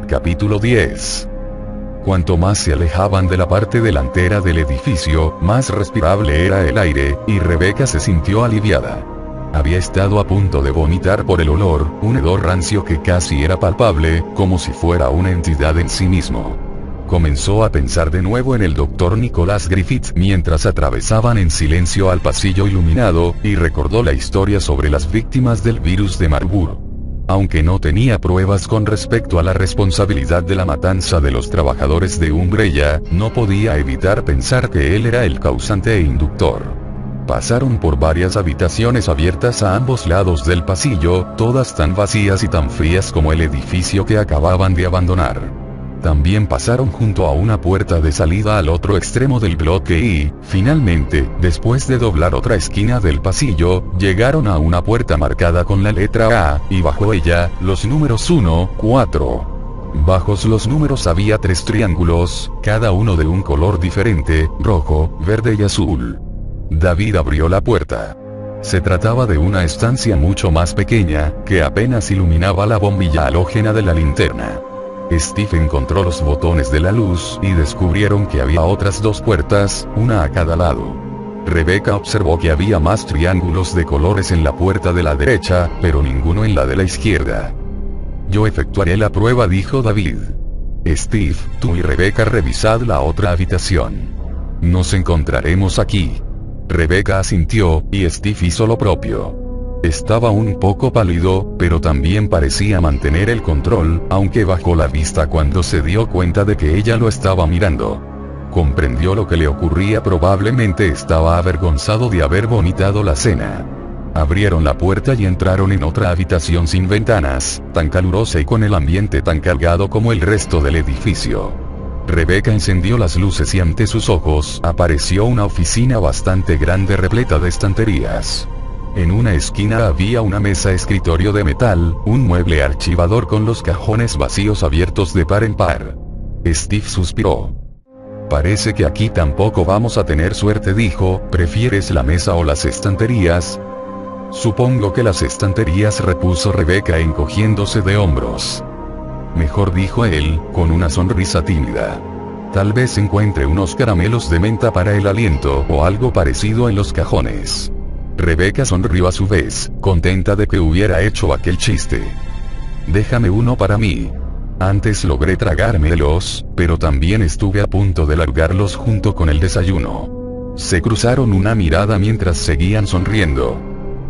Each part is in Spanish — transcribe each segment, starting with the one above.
Capítulo 10. Cuanto más se alejaban de la parte delantera del edificio, más respirable era el aire, y Rebeca se sintió aliviada. Había estado a punto de vomitar por el olor, un hedor rancio que casi era palpable, como si fuera una entidad en sí mismo. Comenzó a pensar de nuevo en el Dr. Nicholas Griffith mientras atravesaban en silencio al pasillo iluminado, y recordó la historia sobre las víctimas del virus de Marburg. Aunque no tenía pruebas con respecto a la responsabilidad de la matanza de los trabajadores de Umbrella, no podía evitar pensar que él era el causante e inductor. Pasaron por varias habitaciones abiertas a ambos lados del pasillo, todas tan vacías y tan frías como el edificio que acababan de abandonar. También pasaron junto a una puerta de salida al otro extremo del bloque y, finalmente, después de doblar otra esquina del pasillo, llegaron a una puerta marcada con la letra A, y bajo ella, los números 1, 4. Bajo los números había 3 triángulos, cada uno de un color diferente, rojo, verde y azul. David abrió la puerta. Se trataba de una estancia mucho más pequeña, que apenas iluminaba la bombilla halógena de la linterna. Steve encontró los botones de la luz, y descubrieron que había otras 2 puertas, una a cada lado. Rebeca observó que había más triángulos de colores en la puerta de la derecha, pero ninguno en la de la izquierda. Yo efectuaré la prueba, dijo David. Steve, tú y Rebeca revisad la otra habitación. Nos encontraremos aquí. Rebeca asintió, y Steve hizo lo propio. Estaba un poco pálido, pero también parecía mantener el control, aunque bajó la vista cuando se dio cuenta de que ella lo estaba mirando. Comprendió lo que le ocurría, probablemente estaba avergonzado de haber vomitado la cena. Abrieron la puerta y entraron en otra habitación sin ventanas, tan calurosa y con el ambiente tan cargado como el resto del edificio. Rebeca encendió las luces y ante sus ojos apareció una oficina bastante grande repleta de estanterías. En una esquina había una mesa escritorio de metal, un mueble archivador con los cajones vacíos abiertos de par en par. Steve suspiró. Parece que aquí tampoco vamos a tener suerte, dijo. ¿Prefieres la mesa o las estanterías? Supongo que las estanterías, repuso Rebeca encogiéndose de hombros. Mejor, dijo él, con una sonrisa tímida. Tal vez encuentre unos caramelos de menta para el aliento o algo parecido en los cajones. Rebeca sonrió a su vez, contenta de que hubiera hecho aquel chiste. Déjame uno para mí. Antes logré tragármelos, pero también estuve a punto de largarlos junto con el desayuno. Se cruzaron una mirada mientras seguían sonriendo.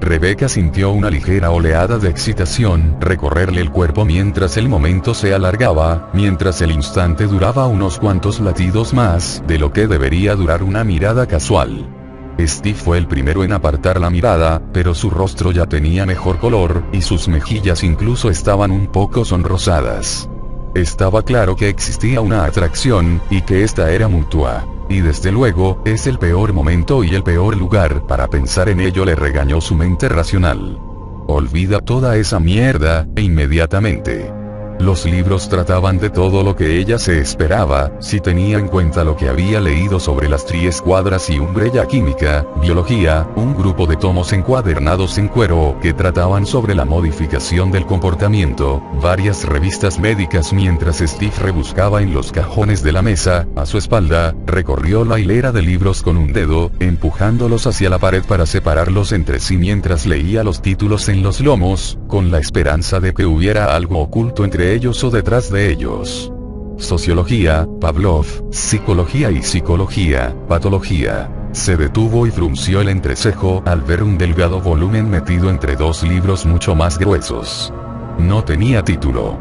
Rebeca sintió una ligera oleada de excitación recorrerle el cuerpo mientras el momento se alargaba, mientras el instante duraba unos cuantos latidos más de lo que debería durar una mirada casual. Steve fue el primero en apartar la mirada, pero su rostro ya tenía mejor color, y sus mejillas incluso estaban un poco sonrosadas. Estaba claro que existía una atracción, y que esta era mutua. Y desde luego, es el peor momento y el peor lugar para pensar en ello, le regañó su mente racional. Olvida toda esa mierda, e inmediatamente. Los libros trataban de todo lo que ella se esperaba, si tenía en cuenta lo que había leído sobre las triescuadras y Umbrella Química, biología, un grupo de tomos encuadernados en cuero que trataban sobre la modificación del comportamiento, varias revistas médicas. Mientras Steve rebuscaba en los cajones de la mesa, a su espalda, recorrió la hilera de libros con un dedo, empujándolos hacia la pared para separarlos entre sí mientras leía los títulos en los lomos, con la esperanza de que hubiera algo oculto entre ellos o detrás de ellos. Sociología, Pavlov, psicología y psicología, patología. Se detuvo y frunció el entrecejo al ver un delgado volumen metido entre 2 libros mucho más gruesos. No tenía título.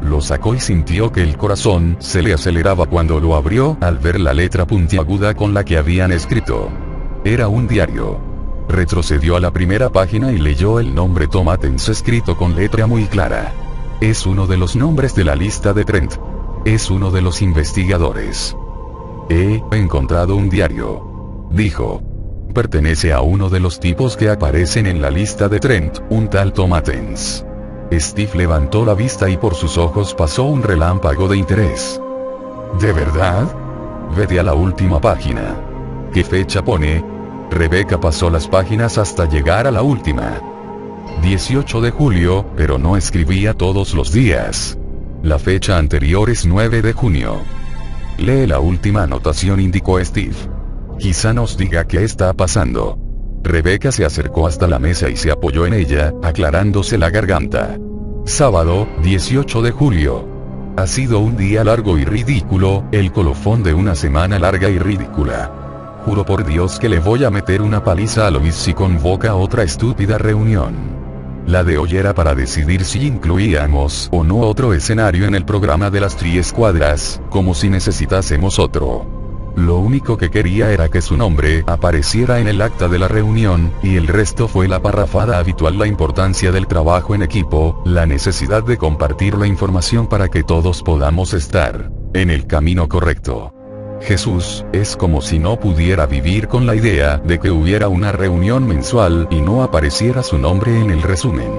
Lo sacó y sintió que el corazón se le aceleraba cuando lo abrió al ver la letra puntiaguda con la que habían escrito. Era un diario. Retrocedió a la primera página y leyó el nombre Tomatens escrito con letra muy clara. Es uno de los nombres de la lista de Trent. Es uno de los investigadores. He encontrado un diario, dijo. Pertenece a uno de los tipos que aparecen en la lista de Trent, un tal Tomatens. Steve levantó la vista y por sus ojos pasó un relámpago de interés. ¿De verdad? Vete a la última página. ¿Qué fecha pone? Rebeca pasó las páginas hasta llegar a la última. 18 de julio, pero no escribía todos los días. La fecha anterior es 9 de junio. Lee la última anotación, indicó Steve. Quizá nos diga qué está pasando. Rebecca se acercó hasta la mesa y se apoyó en ella, aclarándose la garganta. Sábado, 18 de julio. Ha sido un día largo y ridículo, el colofón de una semana larga y ridícula. Juro por Dios que le voy a meter una paliza a Luis si convoca otra estúpida reunión. La de hoy era para decidir si incluíamos o no otro escenario en el programa de las Triescuadras, como si necesitásemos otro. Lo único que quería era que su nombre apareciera en el acta de la reunión, y el resto fue la parrafada habitual: la importancia del trabajo en equipo, la necesidad de compartir la información para que todos podamos estar en el camino correcto. Jesús, es como si no pudiera vivir con la idea de que hubiera una reunión mensual y no apareciera su nombre en el resumen.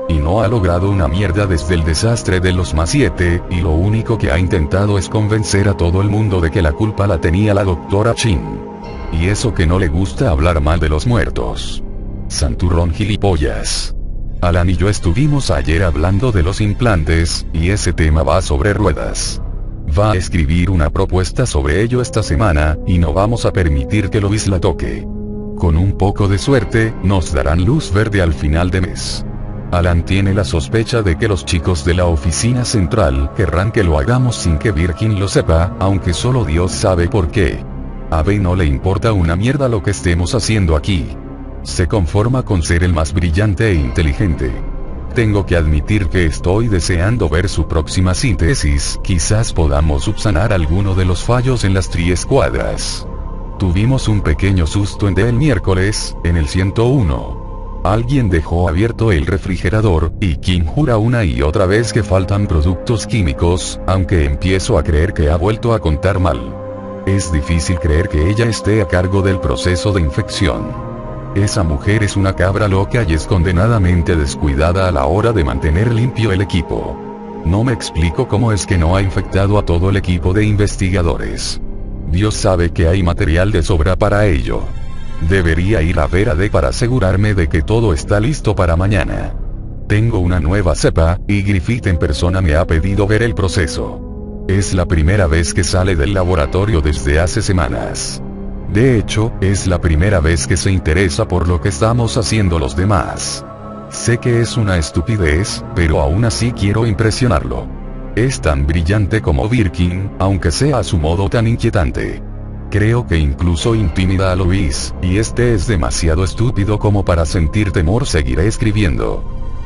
Y no ha logrado una mierda desde el desastre de los +7, y lo único que ha intentado es convencer a todo el mundo de que la culpa la tenía la doctora Chin. Y eso que no le gusta hablar mal de los muertos. Santurrón gilipollas. Alan y yo estuvimos ayer hablando de los implantes, y ese tema va sobre ruedas. Va a escribir una propuesta sobre ello esta semana, y no vamos a permitir que Lois la toque. Con un poco de suerte, nos darán luz verde al final de mes. Alan tiene la sospecha de que los chicos de la oficina central querrán que lo hagamos sin que Birkin lo sepa, aunque solo Dios sabe por qué. A Ben no le importa una mierda lo que estemos haciendo aquí. Se conforma con ser el más brillante e inteligente. Tengo que admitir que estoy deseando ver su próxima síntesis, quizás podamos subsanar alguno de los fallos en las Triescuadras. Tuvimos un pequeño susto en el miércoles, en el 101. Alguien dejó abierto el refrigerador, y Kim jura una y otra vez que faltan productos químicos, aunque empiezo a creer que ha vuelto a contar mal. Es difícil creer que ella esté a cargo del proceso de infección. Esa mujer es una cabra loca y es condenadamente descuidada a la hora de mantener limpio el equipo. No me explico cómo es que no ha infectado a todo el equipo de investigadores. Dios sabe que hay material de sobra para ello. Debería ir a ver a D para asegurarme de que todo está listo para mañana. Tengo una nueva cepa, y Griffith en persona me ha pedido ver el proceso. Es la primera vez que sale del laboratorio desde hace semanas. De hecho, es la primera vez que se interesa por lo que estamos haciendo los demás. Sé que es una estupidez, pero aún así quiero impresionarlo. Es tan brillante como Birkin, aunque sea a su modo tan inquietante. Creo que incluso intimida a Luis, y este es demasiado estúpido como para sentir temor. Seguiré escribiendo.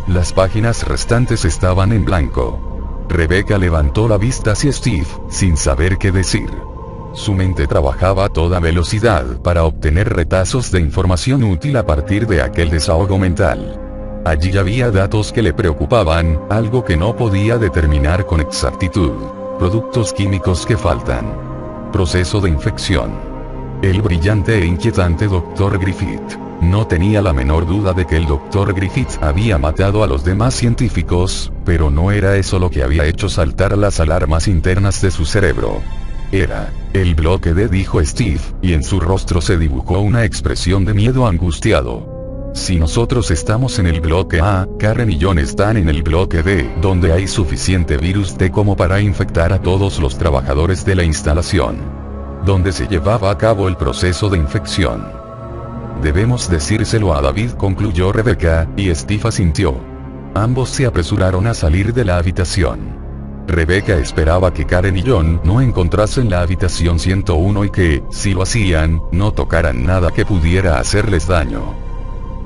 Las páginas restantes estaban en blanco. Rebecca levantó la vista hacia Steve, sin saber qué decir. Su mente trabajaba a toda velocidad para obtener retazos de información útil a partir de aquel desahogo mental. Allí había datos que le preocupaban, algo que no podía determinar con exactitud. Productos químicos que faltan. Proceso de infección. El brillante e inquietante Dr. Griffith. No tenía la menor duda de que el Dr. Griffith había matado a los demás científicos, pero no era eso lo que había hecho saltar las alarmas internas de su cerebro. Era el bloque D, dijo Steve, y en su rostro se dibujó una expresión de miedo angustiado. Si nosotros estamos en el bloque A, Karen y John están en el bloque D, donde hay suficiente virus T como para infectar a todos los trabajadores de la instalación, donde se llevaba a cabo el proceso de infección. Debemos decírselo a David, concluyó Rebecca, y Steve asintió. Ambos se apresuraron a salir de la habitación. Rebecca esperaba que Karen y John no encontrasen la habitación 101 y que, si lo hacían, no tocaran nada que pudiera hacerles daño.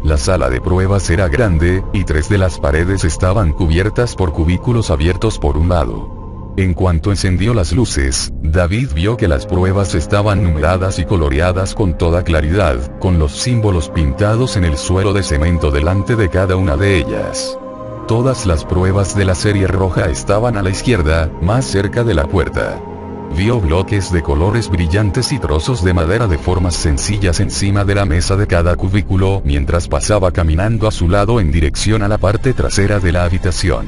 La sala de pruebas era grande, y 3 de las paredes estaban cubiertas por cubículos abiertos por un lado. En cuanto encendió las luces, David vio que las pruebas estaban numeradas y coloreadas con toda claridad, con los símbolos pintados en el suelo de cemento delante de cada una de ellas. Todas las pruebas de la serie roja estaban a la izquierda, más cerca de la puerta. Vio bloques de colores brillantes y trozos de madera de formas sencillas encima de la mesa de cada cubículo mientras pasaba caminando a su lado en dirección a la parte trasera de la habitación.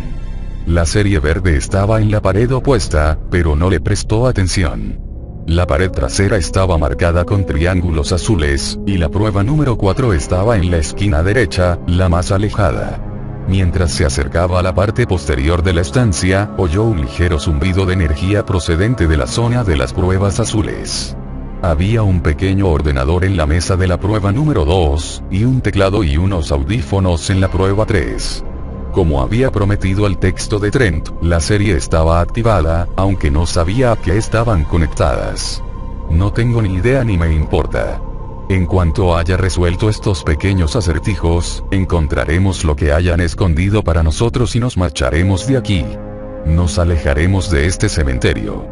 La serie verde estaba en la pared opuesta, pero no le prestó atención. La pared trasera estaba marcada con triángulos azules, y la prueba número 4 estaba en la esquina derecha, la más alejada. Mientras se acercaba a la parte posterior de la estancia, oyó un ligero zumbido de energía procedente de la zona de las pruebas azules. Había un pequeño ordenador en la mesa de la prueba número 2, y un teclado y unos audífonos en la prueba 3. Como había prometido el texto de Trent, la serie estaba activada, aunque no sabía a qué estaban conectadas. No tengo ni idea ni me importa. En cuanto haya resuelto estos pequeños acertijos, encontraremos lo que hayan escondido para nosotros y nos marcharemos de aquí. Nos alejaremos de este cementerio.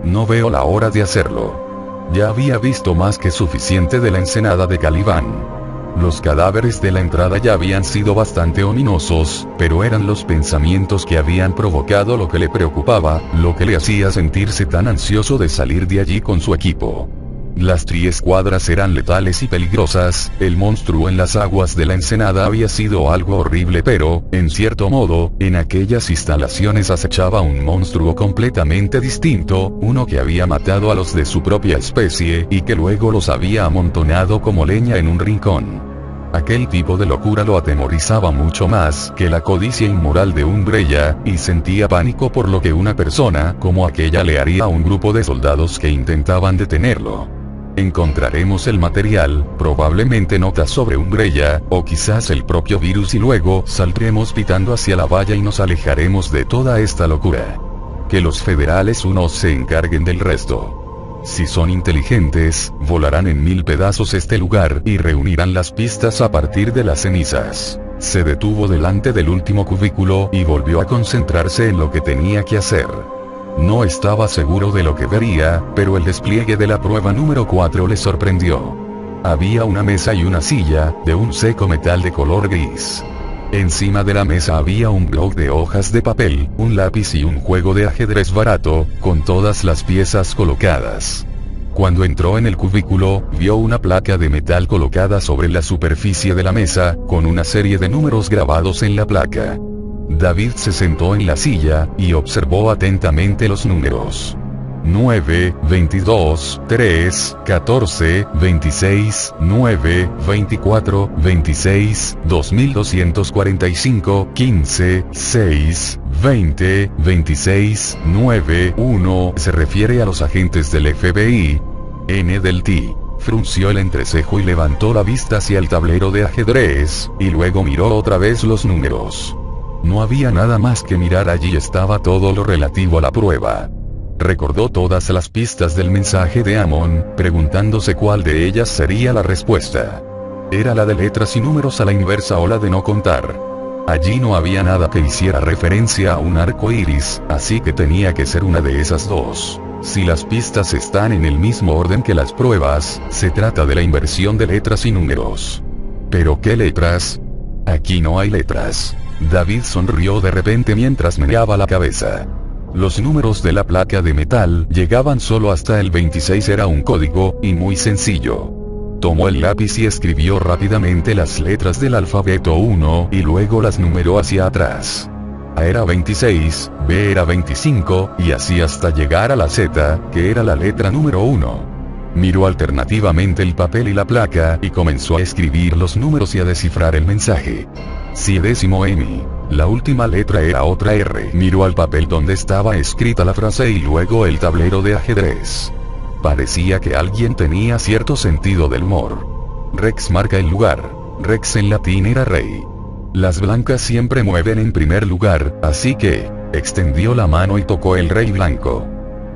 No veo la hora de hacerlo. Ya había visto más que suficiente de la ensenada de Caliban. Los cadáveres de la entrada ya habían sido bastante ominosos, pero eran los pensamientos que habían provocado lo que le preocupaba, lo que le hacía sentirse tan ansioso de salir de allí con su equipo. Las triescuadras eran letales y peligrosas, el monstruo en las aguas de la ensenada había sido algo horrible, pero, en cierto modo, en aquellas instalaciones acechaba un monstruo completamente distinto, uno que había matado a los de su propia especie, y que luego los había amontonado como leña en un rincón. Aquel tipo de locura lo atemorizaba mucho más que la codicia inmoral de un Breya, y sentía pánico por lo que una persona como aquella le haría a un grupo de soldados que intentaban detenerlo. Encontraremos el material, probablemente notas sobre un Breya, o quizás el propio virus, y luego saldremos pitando hacia la valla y nos alejaremos de toda esta locura. Que los federales unos se encarguen del resto. Si son inteligentes, volarán en 1000 pedazos este lugar y reunirán las pistas a partir de las cenizas. Se detuvo delante del último cubículo y volvió a concentrarse en lo que tenía que hacer. No estaba seguro de lo que vería, pero el despliegue de la prueba número 4 le sorprendió. Había una mesa y una silla, de un seco metal de color gris. Encima de la mesa había un bloc de hojas de papel, un lápiz y un juego de ajedrez barato, con todas las piezas colocadas. Cuando entró en el cubículo, vio una placa de metal colocada sobre la superficie de la mesa, con una serie de números grabados en la placa. David se sentó en la silla, y observó atentamente los números. 9, 22, 3, 14, 26, 9, 24, 26, 2245, 15, 6, 20, 26, 9, 1. Se refiere a los agentes del FBI. N. del T. Frunció el entrecejo y levantó la vista hacia el tablero de ajedrez, y luego miró otra vez los números. No había nada más que mirar, allí estaba todo lo relativo a la prueba. Recordó todas las pistas del mensaje de Amon, preguntándose cuál de ellas sería la respuesta. Era la de letras y números a la inversa o la de no contar. Allí no había nada que hiciera referencia a un arco iris, así que tenía que ser una de esas dos. Si las pistas están en el mismo orden que las pruebas, se trata de la inversión de letras y números. ¿Pero qué letras? Aquí no hay letras. David sonrió de repente mientras meneaba la cabeza. Los números de la placa de metal llegaban solo hasta el 26, era un código, y muy sencillo. Tomó el lápiz y escribió rápidamente las letras del alfabeto 1, y luego las numeró hacia atrás. A era 26, B era 25, y así hasta llegar a la Z, que era la letra número 1. Miró alternativamente el papel y la placa, y comenzó a escribir los números y a descifrar el mensaje. 7M. La última letra era otra R. Miró al papel donde estaba escrita la frase y luego el tablero de ajedrez. Parecía que alguien tenía cierto sentido del humor. Rex marca el lugar. Rex en latín era rey. Las blancas siempre mueven en primer lugar, así que, extendió la mano y tocó el rey blanco.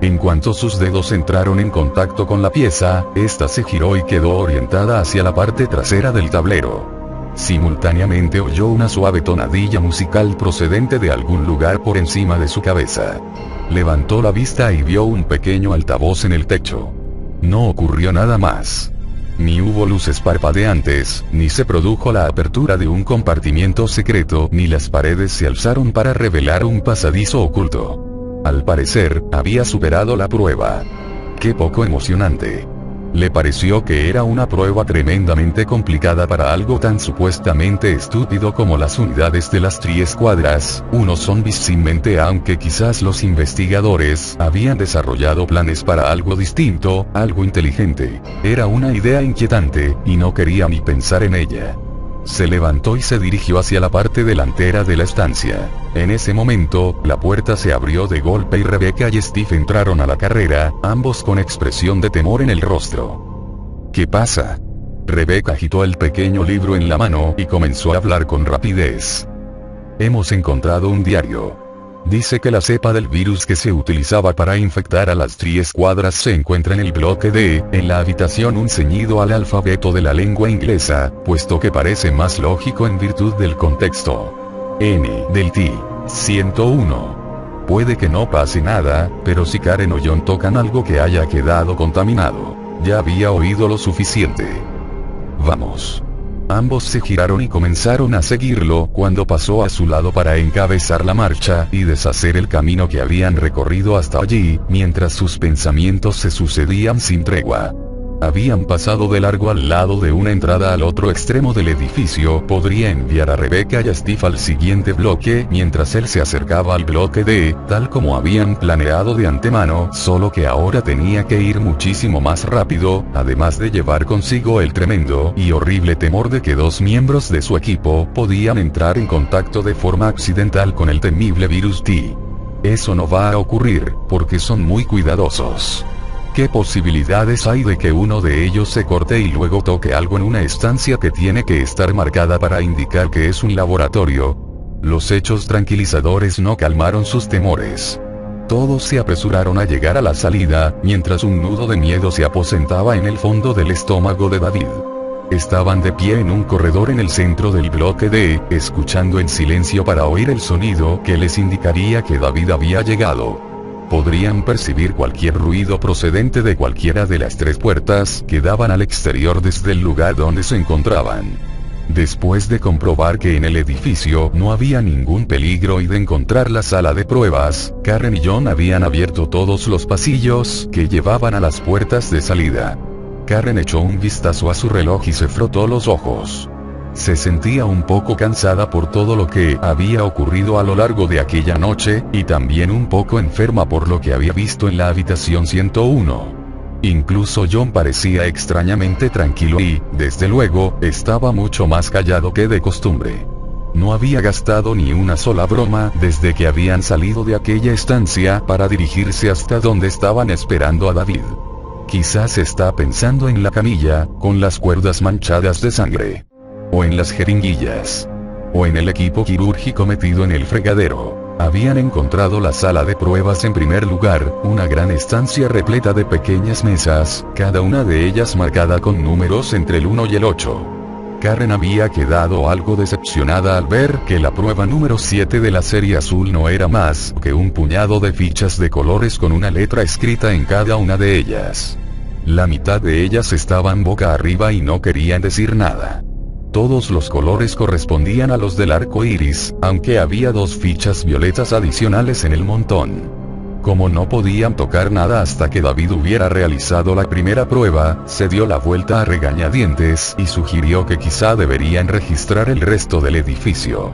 En cuanto sus dedos entraron en contacto con la pieza, esta se giró y quedó orientada hacia la parte trasera del tablero. Simultáneamente oyó una suave tonadilla musical procedente de algún lugar por encima de su cabeza. Levantó la vista y vio un pequeño altavoz en el techo. No ocurrió nada más. Ni hubo luces parpadeantes, ni se produjo la apertura de un compartimiento secreto, ni las paredes se alzaron para revelar un pasadizo oculto. Al parecer, había superado la prueba. ¡Qué poco emocionante! Le pareció que era una prueba tremendamente complicada para algo tan supuestamente estúpido como las unidades de las triescuadras, unos zombies sin mente, aunque quizás los investigadores habían desarrollado planes para algo distinto, algo inteligente. Era una idea inquietante, y no quería ni pensar en ella. Se levantó y se dirigió hacia la parte delantera de la estancia. En ese momento, la puerta se abrió de golpe y Rebecca y Steve entraron a la carrera, ambos con expresión de temor en el rostro. ¿Qué pasa? Rebecca agitó el pequeño libro en la mano y comenzó a hablar con rapidez. Hemos encontrado un diario. Dice que la cepa del virus que se utilizaba para infectar a las 3 escuadras se encuentra en el bloque D, en la habitación un ceñido al alfabeto de la lengua inglesa, puesto que parece más lógico en virtud del contexto. N del T. 101. Puede que no pase nada, pero si Karen o John tocan algo que haya quedado contaminado. Ya había oído lo suficiente. Vamos. Ambos se giraron y comenzaron a seguirlo cuando pasó a su lado para encabezar la marcha y deshacer el camino que habían recorrido hasta allí, mientras sus pensamientos se sucedían sin tregua. Habían pasado de largo al lado de una entrada al otro extremo del edificio. Podría enviar a Rebecca y a Steve al siguiente bloque mientras él se acercaba al bloque D, tal como habían planeado de antemano, solo que ahora tenía que ir muchísimo más rápido, además de llevar consigo el tremendo y horrible temor de que 2 miembros de su equipo podían entrar en contacto de forma accidental con el temible virus T. Eso no va a ocurrir, porque son muy cuidadosos. ¿Qué posibilidades hay de que uno de ellos se corte y luego toque algo en una estancia que tiene que estar marcada para indicar que es un laboratorio? Los hechos tranquilizadores no calmaron sus temores. Todos se apresuraron a llegar a la salida, mientras un nudo de miedo se aposentaba en el fondo del estómago de David. Estaban de pie en un corredor en el centro del bloque D, escuchando en silencio para oír el sonido que les indicaría que David había llegado. Podrían percibir cualquier ruido procedente de cualquiera de las 3 puertas que daban al exterior desde el lugar donde se encontraban. Después de comprobar que en el edificio no había ningún peligro y de encontrar la sala de pruebas, Karen y John habían abierto todos los pasillos que llevaban a las puertas de salida. Karen echó un vistazo a su reloj y se frotó los ojos. Se sentía un poco cansada por todo lo que había ocurrido a lo largo de aquella noche, y también un poco enferma por lo que había visto en la habitación 101. Incluso John parecía extrañamente tranquilo y, desde luego, estaba mucho más callado que de costumbre. No había gastado ni una sola broma desde que habían salido de aquella estancia para dirigirse hasta donde estaban esperando a David. Quizás está pensando en la camilla, con las cuerdas manchadas de sangre. O en las jeringuillas. O en el equipo quirúrgico metido en el fregadero. Habían encontrado la sala de pruebas en primer lugar, una gran estancia repleta de pequeñas mesas, cada una de ellas marcada con números entre el 1 y el 8. Karen había quedado algo decepcionada al ver que la prueba número 7 de la serie azul no era más que un puñado de fichas de colores con una letra escrita en cada una de ellas. La mitad de ellas estaban boca arriba y no querían decir nada. Todos los colores correspondían a los del arco iris, aunque había 2 fichas violetas adicionales en el montón. Como no podían tocar nada hasta que David hubiera realizado la primera prueba, se dio la vuelta a regañadientes y sugirió que quizá deberían registrar el resto del edificio.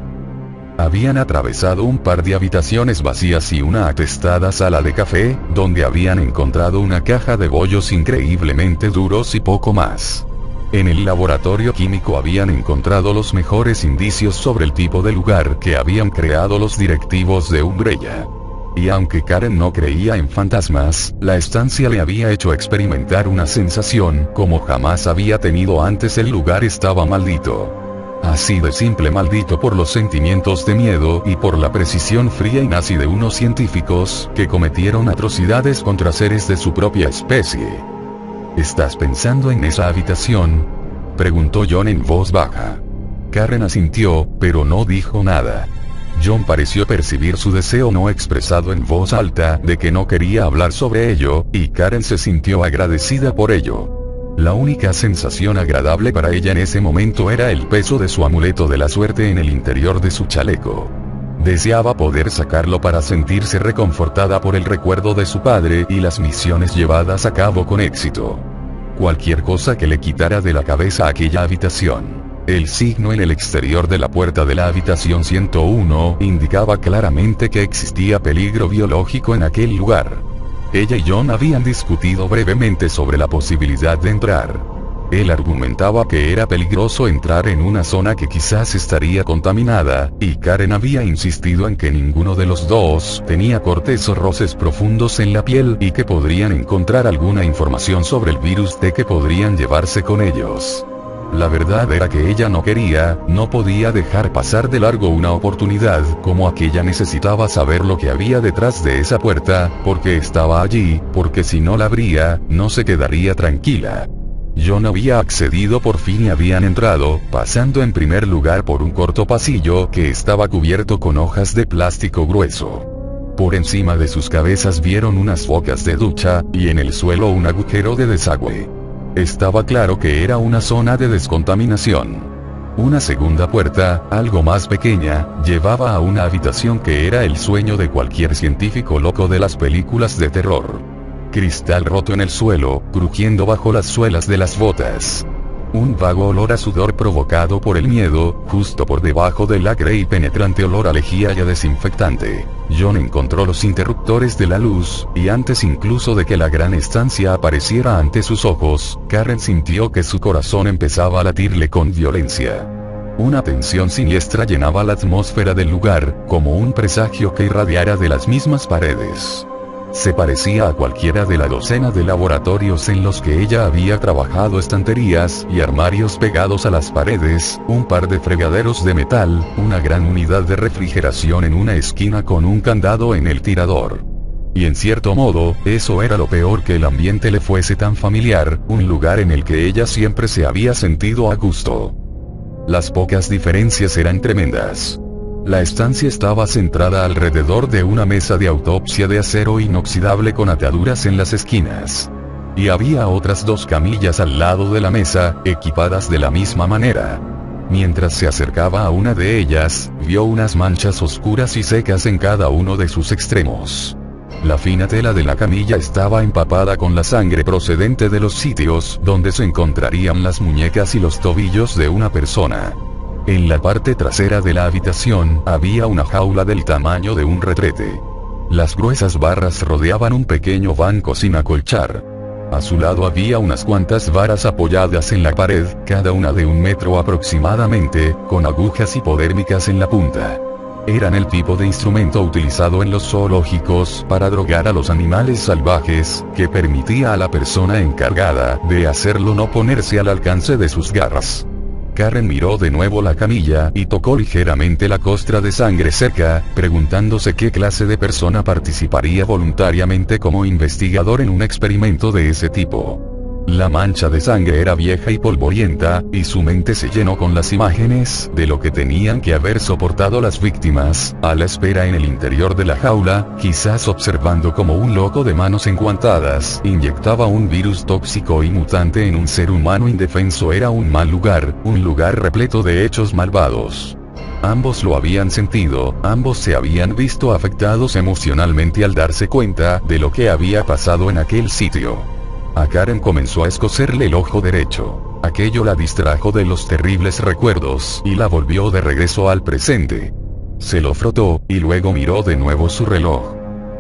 Habían atravesado un par de habitaciones vacías y una atestada sala de café, donde habían encontrado una caja de bollos increíblemente duros y poco más. En el laboratorio químico habían encontrado los mejores indicios sobre el tipo de lugar que habían creado los directivos de Umbrella. Y aunque Karen no creía en fantasmas, la estancia le había hecho experimentar una sensación como jamás había tenido antes. El lugar estaba maldito. Así de simple, maldito por los sentimientos de miedo y por la precisión fría y nazi de unos científicos que cometieron atrocidades contra seres de su propia especie. ¿Estás pensando en esa habitación?, preguntó John en voz baja. Karen asintió, pero no dijo nada. John pareció percibir su deseo no expresado en voz alta de que no quería hablar sobre ello, y Karen se sintió agradecida por ello. La única sensación agradable para ella en ese momento era el peso de su amuleto de la suerte en el interior de su chaleco. Deseaba poder sacarlo para sentirse reconfortada por el recuerdo de su padre y las misiones llevadas a cabo con éxito. Cualquier cosa que le quitara de la cabeza aquella habitación. El signo en el exterior de la puerta de la habitación 101 indicaba claramente que existía peligro biológico en aquel lugar. Ella y John habían discutido brevemente sobre la posibilidad de entrar. Él argumentaba que era peligroso entrar en una zona que quizás estaría contaminada, y Karen había insistido en que ninguno de los dos tenía cortes o roces profundos en la piel y que podrían encontrar alguna información sobre el virus de que podrían llevarse con ellos. La verdad era que ella no podía dejar pasar de largo una oportunidad como aquella. Necesitaba saber lo que había detrás de esa puerta, porque estaba allí, porque si no la abría, no se quedaría tranquila. John había accedido por fin y habían entrado, pasando en primer lugar por un corto pasillo que estaba cubierto con hojas de plástico grueso. Por encima de sus cabezas vieron unas bocas de ducha, y en el suelo un agujero de desagüe. Estaba claro que era una zona de descontaminación. Una segunda puerta, algo más pequeña, llevaba a una habitación que era el sueño de cualquier científico loco de las películas de terror. Cristal roto en el suelo, crujiendo bajo las suelas de las botas. Un vago olor a sudor provocado por el miedo, justo por debajo del acre y penetrante olor a lejía y a desinfectante. John encontró los interruptores de la luz, y antes incluso de que la gran estancia apareciera ante sus ojos, Karen sintió que su corazón empezaba a latirle con violencia. Una tensión siniestra llenaba la atmósfera del lugar, como un presagio que irradiara de las mismas paredes. Se parecía a cualquiera de la docena de laboratorios en los que ella había trabajado: estanterías y armarios pegados a las paredes, un par de fregaderos de metal, una gran unidad de refrigeración en una esquina con un candado en el tirador. Y en cierto modo, eso era lo peor, que el ambiente le fuese tan familiar, un lugar en el que ella siempre se había sentido a gusto. Las pocas diferencias eran tremendas. La estancia estaba centrada alrededor de una mesa de autopsia de acero inoxidable con ataduras en las esquinas. Y había otras dos camillas al lado de la mesa, equipadas de la misma manera. Mientras se acercaba a una de ellas, vio unas manchas oscuras y secas en cada uno de sus extremos. La fina tela de la camilla estaba empapada con la sangre procedente de los sitios donde se encontrarían las muñecas y los tobillos de una persona. En la parte trasera de la habitación había una jaula del tamaño de un retrete. Las gruesas barras rodeaban un pequeño banco sin acolchar. A su lado había unas cuantas varas apoyadas en la pared, cada una de 1 metro aproximadamente, con agujas hipodérmicas en la punta. Eran el tipo de instrumento utilizado en los zoológicos para drogar a los animales salvajes, que permitía a la persona encargada de hacerlo no ponerse al alcance de sus garras. Karen miró de nuevo la camilla y tocó ligeramente la costra de sangre seca, preguntándose qué clase de persona participaría voluntariamente como investigador en un experimento de ese tipo. La mancha de sangre era vieja y polvorienta, y su mente se llenó con las imágenes de lo que tenían que haber soportado las víctimas, a la espera en el interior de la jaula, quizás observando como un loco de manos enguantadas inyectaba un virus tóxico y mutante en un ser humano indefenso. Era un mal lugar, un lugar repleto de hechos malvados. Ambos lo habían sentido, ambos se habían visto afectados emocionalmente al darse cuenta de lo que había pasado en aquel sitio. A Karen comenzó a escocerle el ojo derecho. Aquello la distrajo de los terribles recuerdos y la volvió de regreso al presente. Se lo frotó, y luego miró de nuevo su reloj.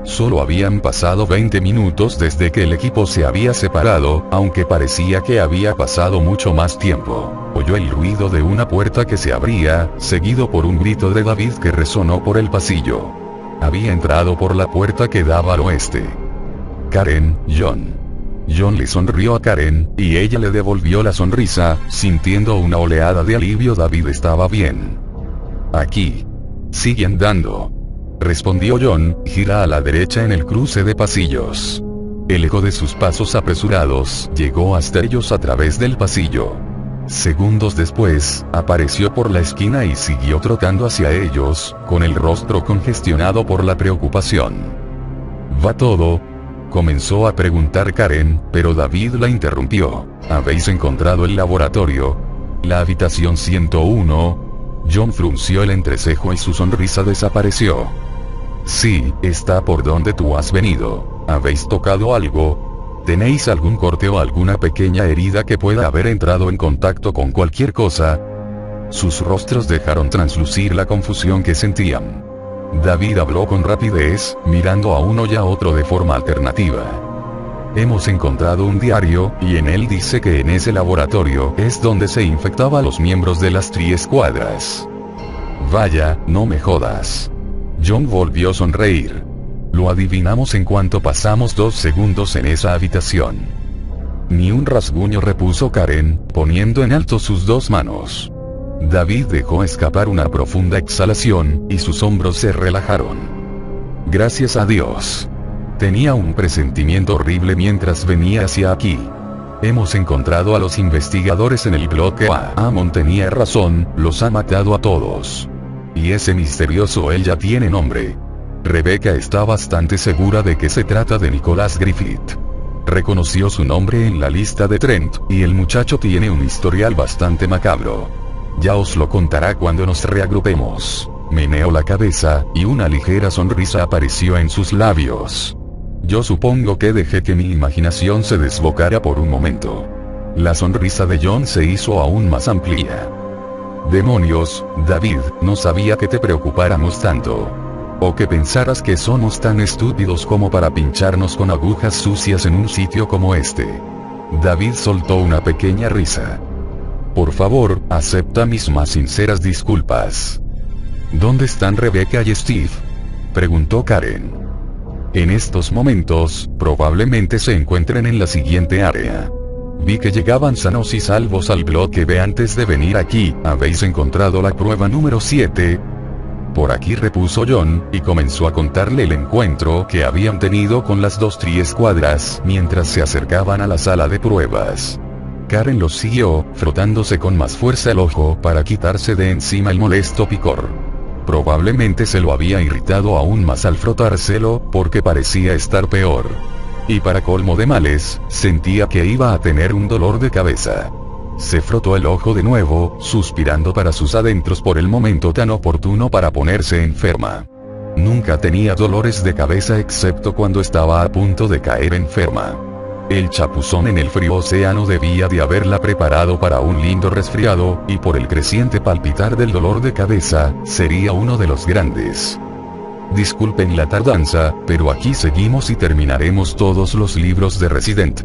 Solo habían pasado 20 minutos desde que el equipo se había separado, aunque parecía que había pasado mucho más tiempo. Oyó el ruido de una puerta que se abría, seguido por un grito de David que resonó por el pasillo. Había entrado por la puerta que daba al oeste. Karen, John. John le sonrió a Karen, y ella le devolvió la sonrisa, sintiendo una oleada de alivio. David estaba bien. Aquí. Sigue andando. Respondió John, gira a la derecha en el cruce de pasillos. El eco de sus pasos apresurados llegó hasta ellos a través del pasillo. Segundos después, apareció por la esquina y siguió trotando hacia ellos, con el rostro congestionado por la preocupación. ¿Va todo? Comenzó a preguntar Karen, pero David la interrumpió. ¿Habéis encontrado el laboratorio? ¿La habitación 101? John frunció el entrecejo y su sonrisa desapareció. Sí, está por donde tú has venido. ¿Habéis tocado algo? ¿Tenéis algún corte o alguna pequeña herida que pueda haber entrado en contacto con cualquier cosa? Sus rostros dejaron traslucir la confusión que sentían. David habló con rapidez, mirando a uno y a otro de forma alternativa. Hemos encontrado un diario, y en él dice que en ese laboratorio es donde se infectaba a los miembros de las Tri-Escuadras. Vaya, no me jodas. John volvió a sonreír. Lo adivinamos en cuanto pasamos 2 segundos en esa habitación. Ni un rasguño, repuso Karen, poniendo en alto sus 2 manos. David dejó escapar una profunda exhalación, y sus hombros se relajaron. Gracias a Dios. Tenía un presentimiento horrible mientras venía hacia aquí. Hemos encontrado a los investigadores en el bloque A. Amon tenía razón, los ha matado a todos. Y ese misterioso él ya tiene nombre. Rebecca está bastante segura de que se trata de Nicholas Griffith. Reconoció su nombre en la lista de Trent, y el muchacho tiene un historial bastante macabro. Ya os lo contará cuando nos reagrupemos. Meneó la cabeza, y una ligera sonrisa apareció en sus labios. Yo supongo que dejé que mi imaginación se desbocara por un momento. La sonrisa de John se hizo aún más amplia. Demonios, David, no sabía que te preocupáramos tanto. O que pensaras que somos tan estúpidos como para pincharnos con agujas sucias en un sitio como este. David soltó una pequeña risa. Por favor, acepta mis más sinceras disculpas. ¿Dónde están Rebecca y Steve?, preguntó Karen. En estos momentos, probablemente se encuentren en la siguiente área. Vi que llegaban sanos y salvos al bloque B antes de venir aquí. ¿Habéis encontrado la prueba número 7? Por aquí, repuso John, y comenzó a contarle el encuentro que habían tenido con las 2 Tri-Escuadras mientras se acercaban a la sala de pruebas. Karen los siguió, frotándose con más fuerza el ojo para quitarse de encima el molesto picor. Probablemente se lo había irritado aún más al frotárselo, porque parecía estar peor. Y para colmo de males, sentía que iba a tener un dolor de cabeza. Se frotó el ojo de nuevo, suspirando para sus adentros por el momento tan oportuno para ponerse enferma. Nunca tenía dolores de cabeza excepto cuando estaba a punto de caer enferma. El chapuzón en el frío océano debía de haberla preparado para un lindo resfriado, y por el creciente palpitar del dolor de cabeza, sería uno de los grandes. Disculpen la tardanza, pero aquí seguimos y terminaremos todos los libros de Resident.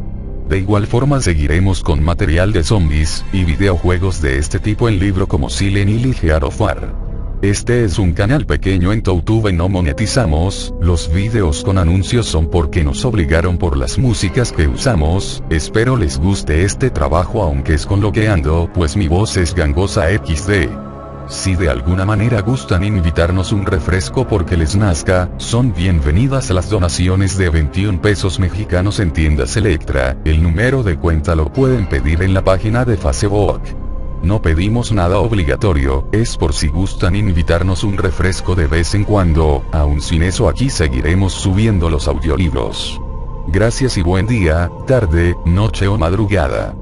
De igual forma seguiremos con material de zombies, y videojuegos de este tipo en libro como Silent Hill y Gears of War. Este es un canal pequeño en YouTube y no monetizamos. Los videos con anuncios son porque nos obligaron por las músicas que usamos. Espero les guste este trabajo aunque es con lo que ando, pues mi voz es gangosa XD. Si de alguna manera gustan invitarnos un refresco porque les nazca, son bienvenidas a las donaciones de 21 pesos mexicanos en tiendas Electra. El número de cuenta lo pueden pedir en la página de Facebook. No pedimos nada obligatorio, es por si gustan invitarnos un refresco de vez en cuando. Aún sin eso aquí seguiremos subiendo los audiolibros. Gracias y buen día, tarde, noche o madrugada.